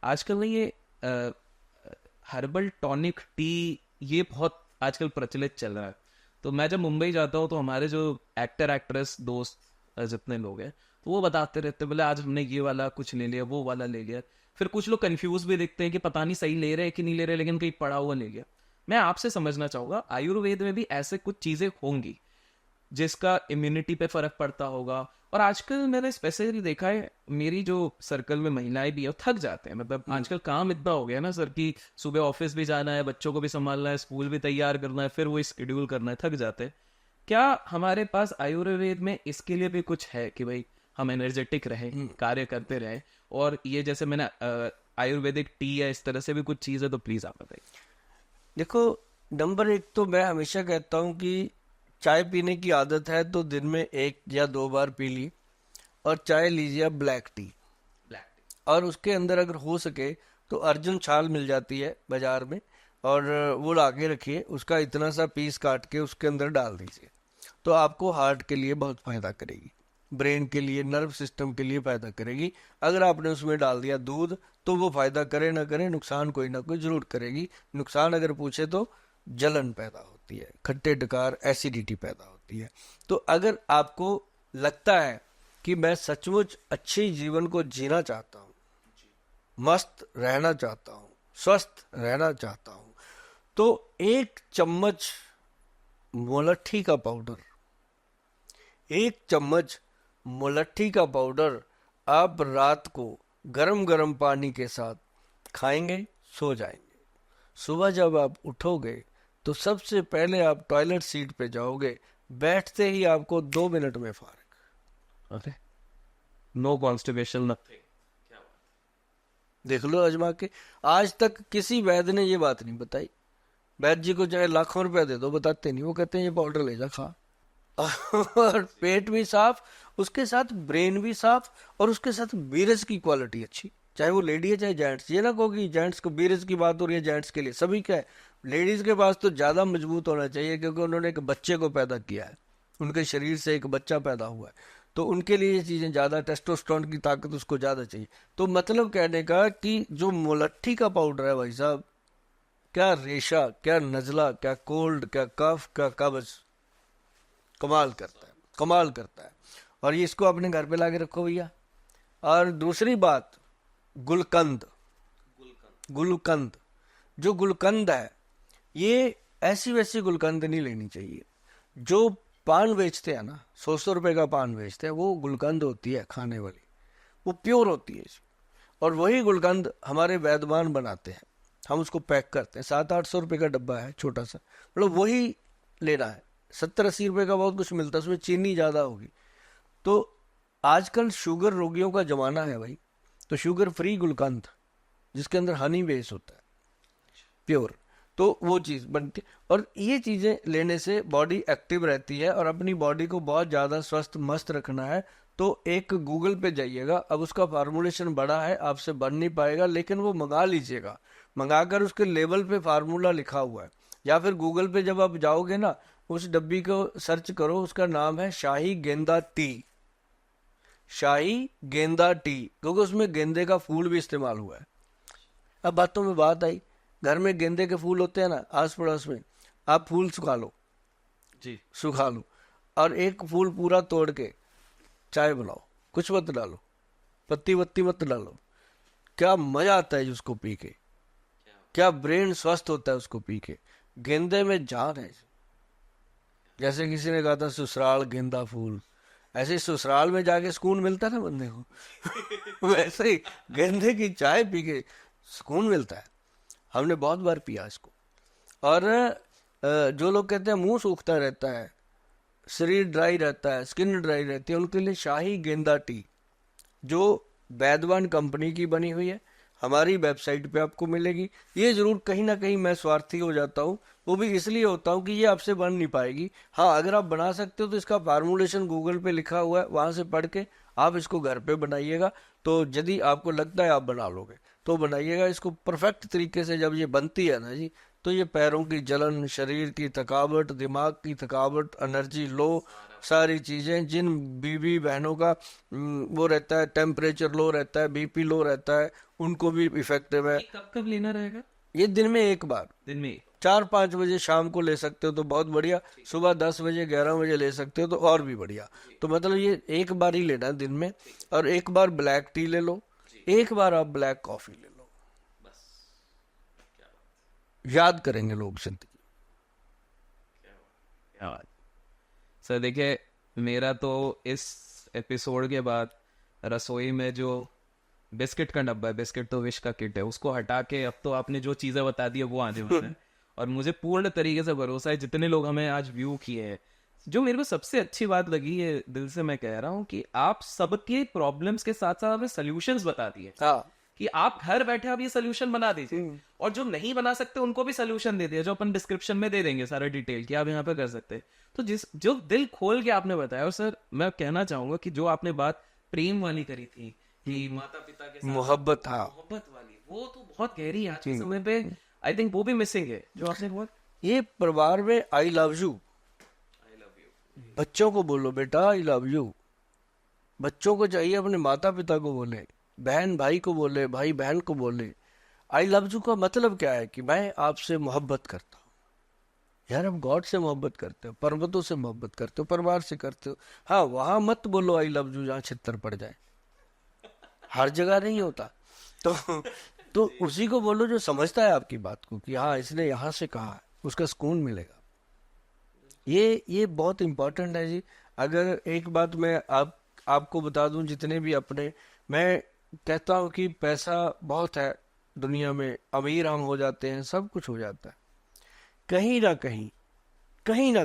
आजकल ना ये हर्बल टॉनिक टी ये बहुत आजकल प्रचलित चल रहा है। तो मैं जब मुंबई जाता हूँ तो हमारे जो एक्टर एक्ट्रेस दोस्त जितने लोग हैं तो वो बताते रहते हैं, बोले आज हमने ये वाला कुछ ले लिया, वो वाला ले लिया। फिर कुछ लोग कंफ्यूज भी दिखते हैं कि पता नहीं सही ले रहे हैं कि नहीं ले रहे, लेकिन कहीं पड़ा हुआ ले लिया। मैं आपसे समझना चाहूंगा, आयुर्वेद में भी ऐसे कुछ चीजें होंगी जिसका इम्यूनिटी पे फर्क पड़ता होगा। और आजकल मैंने स्पेसिफिकली देखा है, मेरी जो सर्कल में महिलाएं भी है वो थक जाते हैं। मतलब आजकल काम इतना हो गया ना सर कि सुबह ऑफिस भी जाना है, बच्चों को भी संभालना है, स्कूल भी तैयार करना है, फिर वो शेड्यूल करना है, थक जाते हैं। क्या हमारे पास आयुर्वेद में इसके लिए भी कुछ है कि भाई हम एनर्जेटिक रहे, कार्य करते रहे? और ये जैसे मैंने आयुर्वेदिक टी है, इस तरह से भी कुछ चीज़ है, तो प्लीज़ आप बताइए। देखो, नंबर एक तो मैं हमेशा कहता हूँ कि चाय पीने की आदत है तो दिन में 1 या 2 बार पी ली। और चाय लीजिए आप ब्लैक टी, ब्लैक टी। और उसके अंदर अगर हो सके तो अर्जुन छाल मिल जाती है बाजार में, और वो ला के रखिए, उसका इतना सा पीस काट के उसके अंदर डाल दीजिए। तो आपको हार्ट के लिए बहुत फायदा करेगी, ब्रेन के लिए, नर्व सिस्टम के लिए फायदा करेगी। अगर आपने उसमें डाल दिया दूध तो वो फायदा करे ना करे, नुकसान कोई ना कोई जरूर करेगी। नुकसान अगर पूछे तो जलन पैदा होती है, खट्टे डकार, एसिडिटी पैदा होती है। तो अगर आपको लगता है कि मैं सचमुच अच्छे जीवन को जीना चाहता हूँ, मस्त रहना चाहता हूँ, स्वस्थ रहना चाहता हूँ, तो 1 चम्मच मुलट्ठी का पाउडर, 1 चम्मच मुलट्ठी का पाउडर आप रात को गरम गरम पानी के साथ खाएंगे, सो जाएंगे। सुबह जब आप उठोगे तो सबसे पहले आप टॉयलेट सीट पे जाओगे, बैठते ही आपको 2 मिनट में फारिग। अरे, नो कॉन्स्टिपेशन नथिंग। देख लो आजमा के। आज तक किसी वैद्य ने ये बात नहीं बताई। वैद्य जी को चाहे लाखों रुपया दे दो, बताते नहीं। वो कहते हैं ये पाउडर ले जा, खा। और पेट भी साफ, उसके साथ ब्रेन भी साफ, और उसके साथ बीरज की क्वालिटी अच्छी, चाहे वो लेडी है चाहे जेंट्स। ये ना कहो कि जेंट्स को बीरज की बात हो रही है, जेंट्स के लिए सभी का है। लेडीज के पास तो ज्यादा मजबूत होना चाहिए, क्योंकि उन्होंने एक बच्चे को पैदा किया है, उनके शरीर से एक बच्चा पैदा हुआ है, तो उनके लिए ये चीजें ज्यादा, टेस्टोस्टेरोन की ताकत उसको ज्यादा चाहिए। तो मतलब कहने का कि जो मुलट्ठी का पाउडर है भाई साहब, क्या रेशा, क्या नजला, क्या कोल्ड, क्या कफ, क्या कब्ज, कमाल करता है, कमाल करता है। और ये इसको अपने घर पे ला के रखो भैया। और दूसरी बात, गुलकंद। गुलकंद, जो गुलकंद है, ये ऐसी वैसी गुलकंद नहीं लेनी चाहिए। जो पान बेचते हैं ना, 100-100 रुपए का पान बेचते हैं, वो गुलकंद होती है खाने वाली, वो प्योर होती है। और वही गुलकंद हमारे वैद्यमान बनाते हैं, हम उसको पैक करते हैं, 700-800 रुपए का डब्बा है छोटा सा, मतलब वही लेना है। 70-80 रुपए का बहुत कुछ मिलता है, उसमें चीनी ज्यादा होगी। तो आजकल शुगर रोगियों का जमाना है भाई, तो शुगर फ्री गुलकंद, जिसके अंदर हनी बेस होता है, प्योर, तो वो चीज़ बनती है। और ये चीज़ें लेने से बॉडी एक्टिव रहती है, और अपनी बॉडी को बहुत ज़्यादा स्वस्थ मस्त रखना है तो एक गूगल पे जाइएगा। अब उसका फार्मूलेशन बड़ा है, आपसे बन नहीं पाएगा, लेकिन वो मंगा लीजिएगा। मंगाकर उसके लेबल पे फार्मूला लिखा हुआ है, या फिर गूगल पे जब आप जाओगे ना, उस डब्बी को सर्च करो, उसका नाम है शाही गेंदा टी। शाही गेंदा टी, क्योंकि उसमें गेंदे का फूल भी इस्तेमाल हुआ है। अब बातों में बात आई, घर में गेंदे के फूल होते हैं ना आस पड़ोस में, आप फूल सुखा लो, जी। सुखा लो, और एक फूल पूरा तोड़ के चाय बनाओ, कुछ मत डालो, पत्ती वत्ती मत डालो, क्या मजा आता है उसको पी के, क्या ब्रेन स्वस्थ होता है उसको पी के। गेंदे में जान है। जैसे किसी ने कहा था ससुराल गेंदा फूल, ऐसे ही ससुराल में जाके सुकून मिलता है ना बंदे को, वैसे ही गेंदे की चाय पी के सुकून मिलता है। हमने बहुत बार पिया इसको। और जो लोग कहते हैं मुंह सूखता रहता है, शरीर ड्राई रहता है, स्किन ड्राई रहती है, उनके लिए शाही गेंदा टी, जो वैदवान कंपनी की बनी हुई है, हमारी वेबसाइट पे आपको मिलेगी। ये जरूर कहीं ना कहीं मैं स्वार्थी हो जाता हूँ, वो भी इसलिए होता हूँ कि ये आपसे बन नहीं पाएगी। हाँ, अगर आप बना सकते हो तो इसका फार्मूलेशन गूगल पे लिखा हुआ है, वहां से पढ़ के आप इसको घर पे बनाइएगा। तो यदि आपको लगता है आप बना लोगे तो बनाइएगा इसको परफेक्ट तरीके से। जब ये बनती है ना जी, तो ये पैरों की जलन, शरीर की थकावट, दिमाग की थकावट, एनर्जी लो, सारी चीजें। जिन बीवी बहनों का वो रहता है, टेम्परेचर लो रहता है, बीपी लो रहता है, उनको भी इफेक्टिव है। ये कब कब लेना रहेगा? ये दिन में एक बार, दिन में? 4-5 बजे शाम को ले सकते हो तो बहुत बढ़िया, सुबह 10 बजे 11 बजे ले सकते हो तो और भी बढ़िया। तो मतलब ये एक बार ही लेना है दिन में। और एक बार ब्लैक टी ले लो, एक बार आप ब्लैक कॉफी ले लो, बस। याद करेंगे लोग जिंदगी। क्या बात। सर देखिए, मेरा तो इस एपिसोड के बाद रसोई में जो बिस्किट का डब्बा है, बिस्किट तो विश का किट है, उसको हटा के अब तो आपने जो चीजें बता दी है वो आने वाला है। और मुझे पूर्ण तरीके से भरोसा है, जितने लोग हमें आज व्यू किए हैं, जो मेरे को सबसे अच्छी बात लगी है, दिल से मैं कह रहा हूँ कि आप सबके प्रॉब्लम्स के साथ साथ हमें सोल्यूशंस बता दिए हाँ, कि आप घर बैठे आप ये सोल्यूशन बना दीजिए, और जो नहीं बना सकते उनको भी सोल्यूशन दे दिया, जो अपन डिस्क्रिप्शन में दे देंगे सारा डिटेल कि आप यहाँ पे कर सकते हैं। तो जो दिल खोल के आपने बताया, और सर मैं कहना चाहूंगा कि जो आपने बात प्रेम वाली करी थी कि माता पिता के साथ मोहब्बत, हाँ, मोहब्बत वाली, वो तो बहुत गहरी है आज के समय पे। आई थिंक वो भी मिसिंग है जो आपने बहुत। ये परिवार में I love you, I love you. बच्चों को बोलो बेटा आई लव यू। बच्चों को चाहिए अपने माता पिता को बोले, बहन भाई को बोले, भाई बहन को बोले। आई लव यू का मतलब क्या है कि मैं आपसे मोहब्बत करता हूँ। यार हम गॉड से मोहब्बत करते हो, पर्वतों से मोहब्बत करते हो, परिवार से करते हो। हाँ, वहां मत बोलो आई लव यू जहाँ छितर पड़ जाए, हर जगह नहीं होता। तो उसी को बोलो जो समझता है आपकी बात को कि हाँ इसने यहाँ से कहा है, उसका सुकून मिलेगा। ये बहुत इंपॉर्टेंट है जी। अगर एक बात मैं आपको बता दूं, जितने भी अपने, मैं कहता हूँ कि पैसा बहुत है दुनिया में, अमीर हम हो जाते हैं, सब कुछ हो जाता है, कहीं ना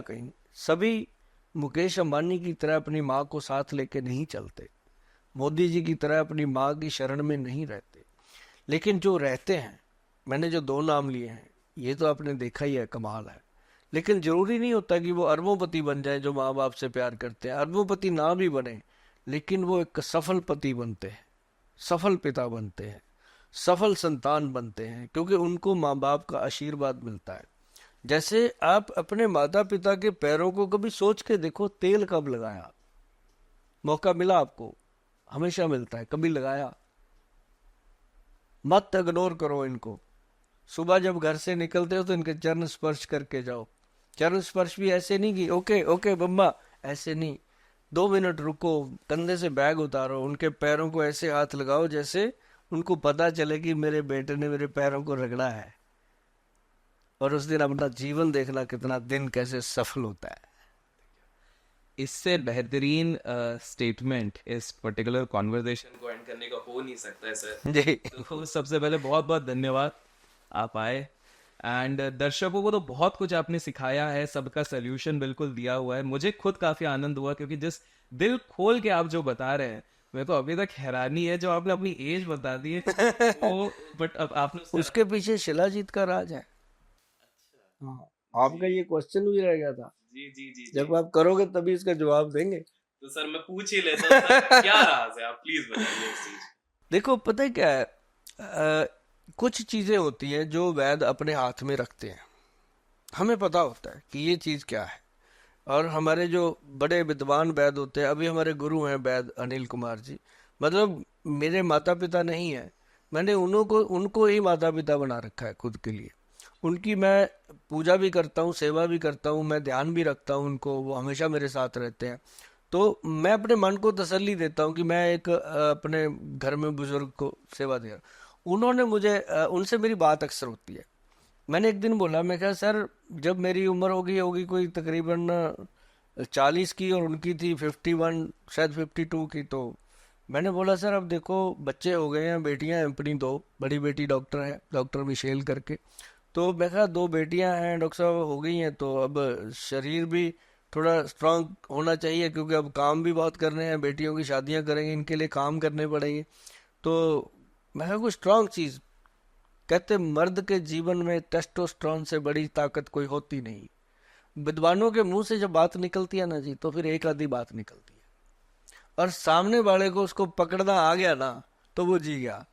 कहीं सभी मुकेश अंबानी की तरह अपनी माँ को साथ लेके नहीं चलते, मोदी जी की तरह अपनी माँ की शरण में नहीं रहते। लेकिन जो रहते हैं, मैंने जो 2 नाम लिए हैं, ये तो आपने देखा ही है, कमाल है। लेकिन जरूरी नहीं होता कि वो अरबोंपति बन जाए जो माँ बाप से प्यार करते हैं। अरबोंपति ना भी बने, लेकिन वो एक सफल पति बनते हैं, सफल पिता बनते हैं, सफल संतान बनते हैं, क्योंकि उनको माँ बाप का आशीर्वाद मिलता है। जैसे आप अपने माता पिता के पैरों को कभी सोच के देखो, तेल कब लगाया? मौका मिला आपको? हमेशा मिलता है, कभी लगाया? मत इग्नोर करो इनको। सुबह जब घर से निकलते हो तो इनके चरण स्पर्श करके जाओ। चरण स्पर्श भी ऐसे नहीं कि ओके ओके बम्मा, ऐसे नहीं, 2 मिनट रुको, कंधे से बैग उतारो, उनके पैरों को ऐसे हाथ लगाओ जैसे उनको पता चले कि मेरे बेटे ने मेरे पैरों को रगड़ा है। और उस दिन अपना जीवन देखना कितना दिन कैसे सफल होता है। इससे बेहतरीन स्टेटमेंट इस पर्टिकुलर कॉन्वर्सेशन को एंड करने का हो नहीं सकता है सर। जी, तो सबसे पहले बहुत बहुत धन्यवाद, आप आए। एंड दर्शकों को तो बहुत कुछ आपने सिखाया है, सबका सोल्यूशन बिल्कुल दिया हुआ है। मुझे खुद काफी आनंद हुआ, क्योंकि जिस दिल खोल के आप जो बता रहे हैं, मेरे को अभी तक हैरानी है। जो आपने अपनी एज बता दी है वो, बट अब आपने उसके पीछे शिलाजीत का राज है। हाँ, आपका ये क्वेश्चन भी रह गया था। जी जी जी, जब आप करोगे तभी इसका जवाब देंगे। तो सर मैं पूछ ही लेता हूँ, सर, क्या राज है, आप प्लीज बताइए इस चीज। देखो पता है क्या है, कुछ चीजें होती हैं जो वैद्य अपने हाथ में रखते हैं, हमें पता होता है कि ये चीज क्या है। और हमारे जो बड़े विद्वान वैद्य होते हैं, अभी हमारे गुरु हैं वैद्य अनिल कुमार जी, मतलब मेरे माता पिता नहीं है, मैंने उनको ही माता पिता बना रखा है खुद के लिए। उनकी मैं पूजा भी करता हूँ, सेवा भी करता हूँ, मैं ध्यान भी रखता हूँ उनको, वो हमेशा मेरे साथ रहते हैं। तो मैं अपने मन को तसल्ली देता हूँ कि मैं एक अपने घर में बुजुर्ग को सेवा दे रहा हूँ। उन्होंने मुझे उनसे मेरी बात अक्सर होती है। मैंने एक दिन बोला, मैं कहा सर जब मेरी उम्र होगी होगी कोई तकरीबन 40 की, और उनकी थी 51 शायद 52 की, तो मैंने बोला सर अब देखो बच्चे हो गए हैं, बेटियां हैं अपनी 2, बड़ी बेटी डॉक्टर है, डॉक्टर मिशेल करके। तो मैं कहा 2 बेटियां हैं डॉक्टर साहब हो गई हैं, तो अब शरीर भी थोड़ा स्ट्रांग होना चाहिए, क्योंकि अब काम भी बहुत करने हैं, बेटियों की शादियां करेंगे, इनके लिए काम करने पड़ेंगे। तो मैं कहा कोई स्ट्रांग चीज, कहते मर्द के जीवन में टेस्टोस्टेरोन से बड़ी ताकत कोई होती नहीं। विद्वानों के मुंह से जब बात निकलती है ना जी, तो फिर एक आधी बात निकलती है, और सामने वाले को उसको पकड़ना आ गया ना तो वो जी गया।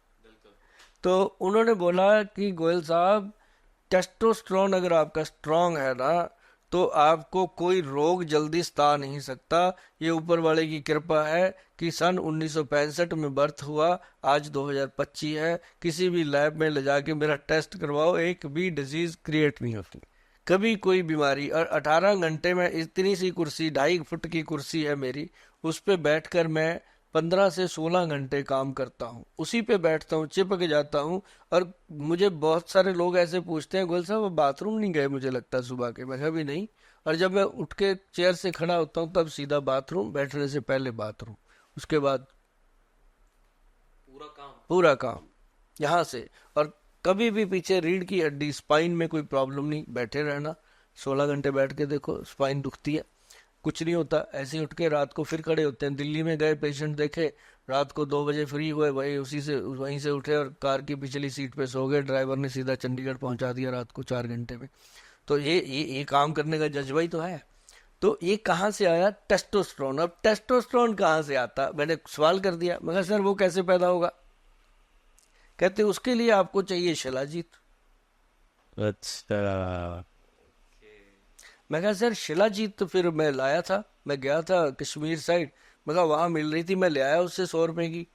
तो उन्होंने बोला कि गोयल साहब टेस्टोस्टेरोन अगर आपका स्ट्रांग है ना, तो आपको कोई रोग जल्दी सता नहीं सकता। ये ऊपर वाले की कृपा है कि सन 1965 में बर्थ हुआ, आज 2025 है। किसी भी लैब में ले जाके मेरा टेस्ट करवाओ, एक भी डिजीज क्रिएट नहीं होती, कभी कोई बीमारी। और 18 घंटे में इतनी सी कुर्सी, 2.5 फुट की कुर्सी है मेरी, उस पे बैठकर मैं 15 से 16 घंटे काम करता हूँ। उसी पे बैठता हूँ, चिपक जाता हूँ। और मुझे बहुत सारे लोग ऐसे पूछते हैं, गोयल साहब बाथरूम नहीं गए मुझे लगता है सुबह के? मैं कहा भी नहीं। और जब मैं उठ के चेयर से खड़ा होता हूँ तब सीधा बाथरूम, बैठने से पहले बाथरूम, उसके बाद पूरा काम यहाँ से। और कभी भी पीछे रीढ़ की हड्डी, स्पाइन में कोई प्रॉब्लम नहीं, बैठे रहना। 16 घंटे बैठ के देखो, स्पाइन दुखती है, कुछ नहीं होता। ऐसे ही उठ के रात को फिर खड़े होते हैं। दिल्ली में गए, पेशेंट देखे, रात को 2 बजे फ्री हुए, वही उसी से वहीं से उठे और कार की पिछली सीट पे सो गए। ड्राइवर ने सीधा चंडीगढ़ पहुंचा दिया रात को 4 घंटे में। तो ये काम करने का जज्बा ही तो है। तो ये कहाँ से आया? टेस्टोस्टेरोन। अब टेस्टोस्टेरोन कहाँ से आता? मैंने सवाल कर दिया, मैं कहा सर वो कैसे पैदा होगा? कहते उसके लिए आपको चाहिए शिलाजीत। अच्छा। मैं कहा सर शिलाजीत तो फिर मैं लाया था, मैं गया था कश्मीर साइड, मैं कहा वहां मिल रही थी, मैं ले आया उससे 100 रुपए की।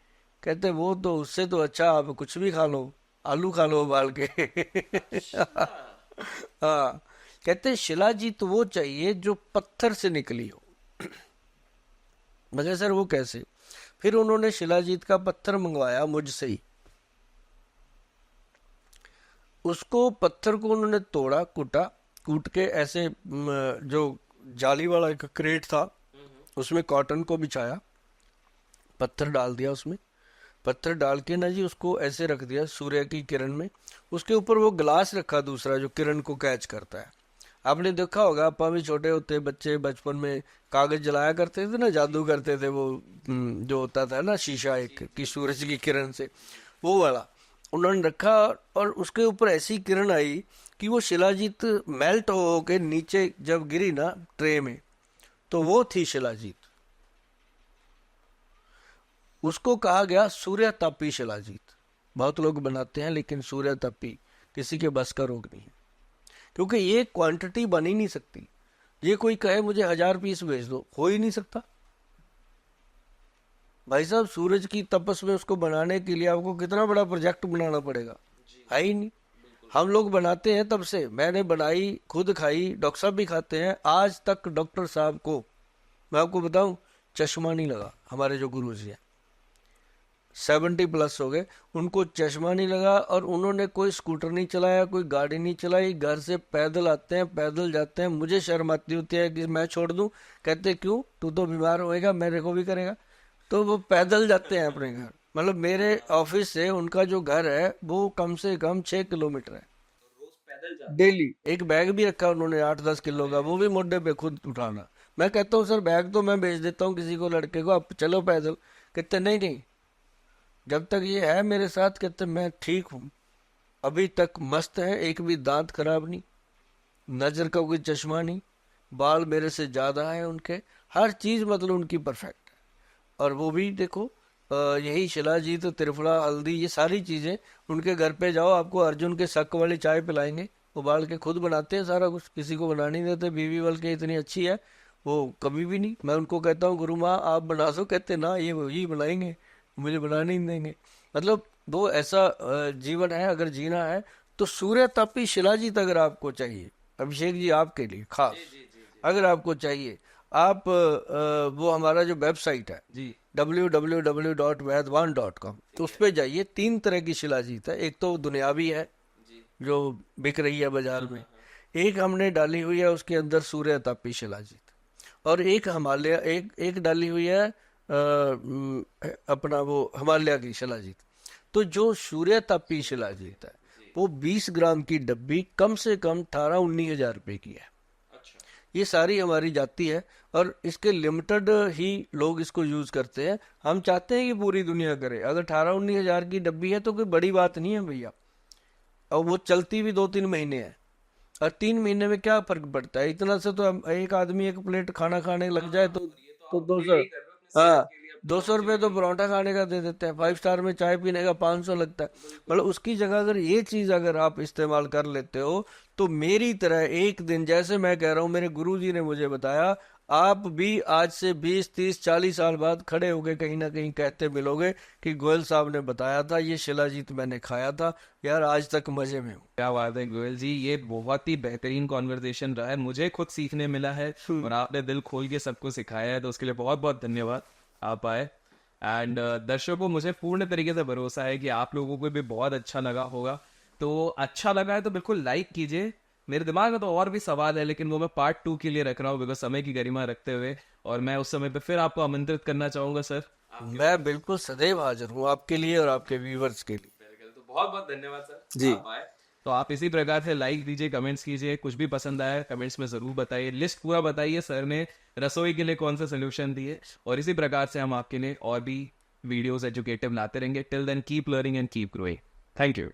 कहते वो तो उससे तो अच्छा आप कुछ भी खा लो, आलू खा लो उबाल के। हाँ, कहते शिलाजीत वो चाहिए जो पत्थर से निकली हो। मैं कहा सर वो कैसे? फिर उन्होंने शिलाजीत का पत्थर मंगवाया मुझसे ही। उसको पत्थर को उन्होंने तोड़ा, कूटा, कूट के ऐसे जो जाली वाला एक क्रेट था उसमें कॉटन को बिछाया, पत्थर डाल दिया उसमें, पत्थर डाल के ना जी उसको ऐसे रख दिया सूर्य की किरण में। उसके ऊपर वो ग्लास रखा दूसरा जो किरण को कैच करता है। आपने देखा होगा, अपा भी छोटे होते बच्चे बचपन में कागज जलाया करते थे ना, जादू करते थे वो, जो होता था ना शीशा एक कि सूरज की किरण से, वो वाला उन्होंने रखा। और उसके ऊपर ऐसी किरण आई कि वो शिलाजीत मेल्ट हो के नीचे जब गिरी ना ट्रे में, तो वो थी शिलाजीत। उसको कहा गया सूर्य तापी शिलाजीत। बहुत लोग बनाते हैं लेकिन सूर्य तापी किसी के बस का रोग नहीं है, क्योंकि ये क्वांटिटी बन ही नहीं सकती। ये कोई कहे मुझे 1000 पीस भेज दो, हो ही नहीं सकता भाई साहब। सूरज की तपस में उसको बनाने के लिए आपको कितना बड़ा प्रोजेक्ट बनाना पड़ेगा, है ही नहीं। हम लोग बनाते हैं तब से, मैंने बनाई, खुद खाई, डॉक्टर साहब भी खाते हैं। आज तक डॉक्टर साहब को मैं आपको बताऊं, चश्मा नहीं लगा। हमारे जो गुरु जी हैं 70+ हो गए, उनको चश्मा नहीं लगा। और उन्होंने कोई स्कूटर नहीं चलाया, कोई गाड़ी नहीं चलाई, घर से पैदल आते हैं, पैदल जाते हैं। मुझे शर्म आती होती है कि मैं छोड़ दूं, कहते क्यों, तू तो बीमार होएगा, मेरे को भी करेगा। तो वो पैदल जाते हैं अपने घर। मतलब मेरे ऑफिस से उनका जो घर है वो कम से कम 6 किलोमीटर है डेली। एक बैग भी रखा उन्होंने 8-10 किलो का, वो भी मोढे पे खुद उठाना। मैं कहता हूँ सर बैग तो मैं भेज देता हूँ किसी को, लड़के को, आप चलो पैदल। कहते नहीं नहीं, जब तक ये है मेरे साथ, कहते मैं ठीक हूँ, अभी तक मस्त है, एक भी दांत खराब नहीं, नजर का कोई चश्मा नहीं, बाल मेरे से ज्यादा है उनके, हर चीज मतलब उनकी परफेक्ट है। और वो भी देखो यही शिलाजीत, त्रिफला, हल्दी, ये सारी चीजें उनके घर पे जाओ, आपको अर्जुन के शक वाली चाय पिलाएंगे, उबाल के खुद बनाते हैं सारा कुछ, किसी को बना नहीं देते। बीवी बल्कि इतनी अच्छी है, वो कभी भी नहीं। मैं उनको कहता हूँ गुरु माँ आप बना दो, कहते ना ये वही बनाएंगे, मुझे बनाने नहीं देंगे। मतलब वो ऐसा जीवन है। अगर जीना है तो सूर्य तापी शिलाजीत अगर आपको चाहिए, अभिषेक जी आपके लिए खास अगर आपको चाहिए, आप वो हमारा जो वेबसाइट है जी www.vaidwan.com, तो उस पे जाइए। 3 तरह की शिलाजीत है। एक तो दुनियावी है जो बिक रही है बाजार में, एक हमने डाली हुई है उसके अंदर सूर्य तापी शिलाजीत, और एक हिमालय, एक डाली हुई है अपना वो हिमालय की शिलाजीत। तो जो सूर्य तापी शिलाजीत है वो 20 ग्राम की डब्बी कम से कम 18-19 हजार रुपए की है। ये सारी हमारी जाती है और इसके लिमिटेड ही लोग इसको यूज करते हैं। हम चाहते हैं कि पूरी दुनिया करे। अगर 18-19 हजार की डब्बी है तो कोई बड़ी बात नहीं है भैया, और वो चलती भी 2-3 महीने है। और 3 महीने में क्या फर्क पड़ता है? इतना से तो एक आदमी एक प्लेट खाना खाने लग जाए तो 200, हाँ, 200 रुपये तो परोठा खाने का दे देते हैं, 5 स्टार में चाय पीने का 500 लगता है। मतलब उसकी जगह अगर ये चीज अगर आप इस्तेमाल कर लेते हो तो मेरी तरह एक दिन, जैसे मैं कह रहा हूँ, मेरे गुरुजी ने मुझे बताया, आप भी आज से 20 30 40 साल बाद खड़े होके कहीं ना कहीं कहते मिलोगे कि गोयल साहब ने बताया था, ये शिलाजीत मैंने खाया था यार, आज तक मजे में हूँ। क्या बात है गोयल जी, ये बहुत ही बेहतरीन कॉन्वर्सेशन रहा है, मुझे खुद सीखने मिला है और आपने दिल खोल के सबको सिखाया है, तो उसके लिए बहुत बहुत धन्यवाद। आप आए एंड दर्शकों को मुझे पूर्ण तरीके से भरोसा है कि आप लोगों को भी बहुत अच्छा लगा होगा। तो अच्छा लगा है तो बिल्कुल लाइक कीजिए। मेरे दिमाग में तो और भी सवाल है लेकिन वो मैं पार्ट 2 के लिए रख रहा हूँ बिकॉज समय की गरिमा रखते हुए, और मैं उस समय पे फिर आपको आमंत्रित करना चाहूंगा सर। मैं बिल्कुल सदैव हाजिर हूँ आपके लिए और आपके व्यूवर्स के लिए। तो बहुत बहुत धन्यवाद सर जी। आप आए। तो आप इसी प्रकार से लाइक दीजिए, कमेंट्स कीजिए, कुछ भी पसंद आया कमेंट्स में जरूर बताइए, लिस्ट पूरा बताइए सर ने रसोई के लिए कौन सा सोल्यूशन दिए, और इसी प्रकार से हम आपके लिए और भी वीडियोस एजुकेटिव लाते रहेंगे। Till then keep learning and keep growing. Thank you.